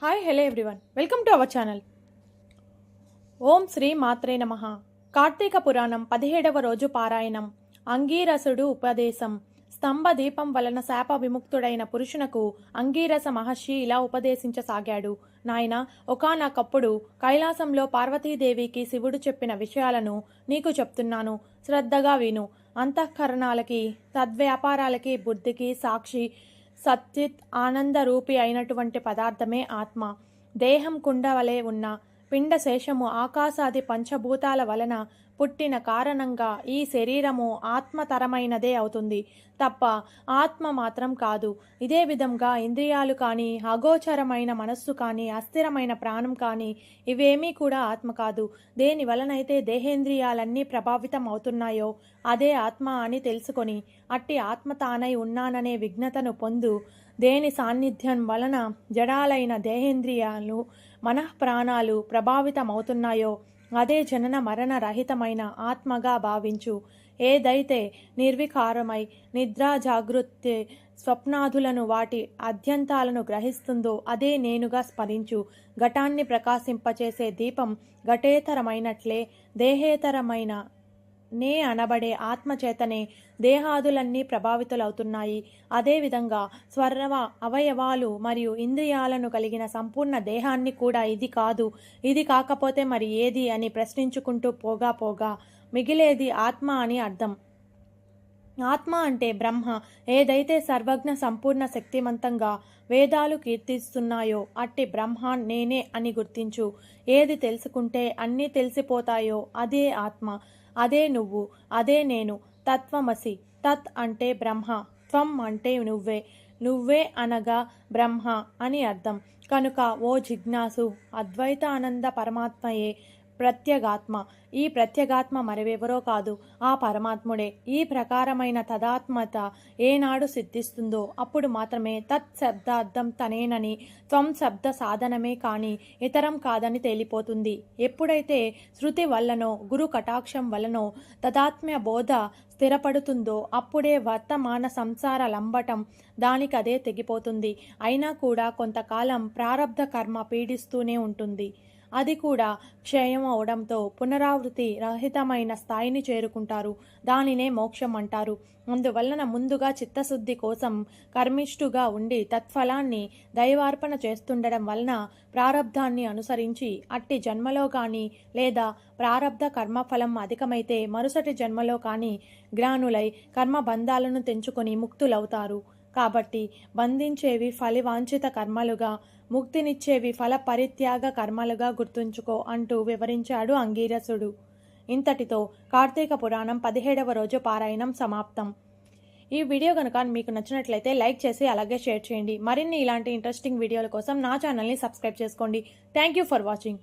Hi hello everyone, welcome to our channel. ఓం శ్రీ మాత్రే నమః. కార్తీక పురాణం 17వ రోజు పారాయణం. అంగీరసుడు ఉపదేశం. స్తంభ దీపం వలన శాప విముక్తుడైన పురుషునకు అంగీరస మహర్షి ఇలా ఉపదేశించసాగాడు. నాయన, ఒకానొకప్పుడు కైలాసంలో పార్వతీదేవికి శివుడు చెప్పిన విషయాలను నీకు చెప్తున్నాను, శ్రద్ధగా విను. అంతఃకరణాలకి, సద్వ్యాపారాలకి, బుద్ధికి సాక్షి సచ్చిత్ ఆనందరూపి అయినటువంటి పదార్థమే ఆత్మ. దేహం కుండవలే ఉన్న పిండ శేషము ఆకాశాది పంచభూతాల వలన పుట్టిన కారణంగా ఈ శరీరము ఆత్మతరమైనదే అవుతుంది తప్ప ఆత్మ మాత్రం కాదు. ఇదే విధంగా ఇంద్రియాలు కానీ, అగోచరమైన మనస్సు కానీ, అస్థిరమైన ప్రాణం కానీ ఇవేమీ కూడా ఆత్మ కాదు. దేని వలనైతే దేహేంద్రియాలన్నీ ప్రభావితం అవుతున్నాయో అదే ఆత్మ అని తెలుసుకొని అట్టి ఆత్మ తానై ఉన్నాననే విజ్ఞతను పొందు. దేని సాన్నిధ్యం వలన జడాలైన దేహేంద్రియాలు, మనఃప్రాణాలు ప్రభావితమవుతున్నాయో అదే జనన మరణ రహితమైన ఆత్మగా భావించు. ఏదైతే నిర్వికారమై నిద్రా జాగృతి స్వప్నాదులను వాటి అద్యంతాలను గ్రహిస్తుందో అదే నేనుగా స్మరించు. ఘటాన్ని ప్రకాశింపచేసే దీపం ఘటేతరమైనట్లే దేహేతరమైన నే అనబడే ఆత్మచేతనే దేహాదులన్నీ ప్రభావితులవుతున్నాయి. అదేవిధంగా స్వర్వ అవయవాలు మరియు ఇంద్రియాలను కలిగిన సంపూర్ణ దేహాన్ని కూడా ఇది కాదు, ఇది కాకపోతే మరి ఏది అని ప్రశ్నించుకుంటూ పోగా మిగిలేది ఆత్మ అని అర్థం. ఆత్మ అంటే బ్రహ్మ. ఏదైతే సర్వజ్ఞ సంపూర్ణ శక్తిమంతంగా వేదాలు కీర్తిస్తున్నాయో అట్టి బ్రహ్మ నేనే అని గుర్తించు. ఏది తెలుసుకుంటే అన్నీ తెలిసిపోతాయో అదే ఆత్మ, అదే నువ్వు, అదే నేను. తత్వమసి. తత్ అంటే బ్రహ్మ, త్వం అంటే నువ్వే, నువ్వే అనగా బ్రహ్మ అని అర్థం. కనుక ఓ జిజ్ఞాసు, అద్వైత ఆనంద పరమాత్మయే ప్రత్యేగాత్మ. ఈ ప్రత్యేగాత్మ మరెవరో కాదు, ఆ పరమాత్ముడే. ఈ ప్రకారమైన తదాత్మత ఏనాడు సిద్ధిస్తుందో అప్పుడు మాత్రమే తత్ శబ్దార్థం తనేనని, త్వం శబ్ద సాధనమే కాని ఇతరం కాదని తేలిపోతుంది. ఎప్పుడైతే శృతి వల్లనో గురు కటాక్షం వల్లనో తదాత్మ్య బోధ స్థిరపడుతుందో అప్పుడే వర్తమాన సంసార లంబటం దానికదే తెగిపోతుంది. అయినా కూడా కొంతకాలం ప్రారబ్ధ కర్మ పీడిస్తూనే ఉంటుంది. అది కూడా క్షయం అవడంతో పునరావృతి రహితమైన స్థాయిని చేరుకుంటారు. దానినే మోక్షం అంటారు. అందువలన ముందుగా చిత్తశుద్ధి కోసం కర్మిష్ఠుగా ఉండి తత్ఫలాన్ని దైవార్పణ చేస్తుండడం వలన ప్రారబ్ధాన్ని అనుసరించి అట్టి జన్మలో కానీ లేదా ప్రారబ్ధ కర్మఫలం అధికమైతే మరుసటి జన్మలో కానీ జ్ఞానులై కర్మబంధాలను తెంచుకొని ముక్తులవుతారు. కాబట్టి బంధించేవి ఫలివాంఛిత కర్మలుగా, ముక్తినిచ్చేవి ఫల పరిత్యాగ కర్మలుగా గుర్తుంచుకో అంటూ వివరించాడు అంగీరసుడు. ఇంతటితో కార్తీక పురాణం 17వ రోజు పారాయణం సమాప్తం. ఈ వీడియో కనుక మీకు నచ్చినట్లయితే లైక్ చేసి అలాగే షేర్ చేయండి. మరిన్ని ఇలాంటి ఇంట్రెస్టింగ్ వీడియోల కోసం నా ఛానల్ని సబ్స్క్రైబ్ చేసుకోండి. Thank you for watching.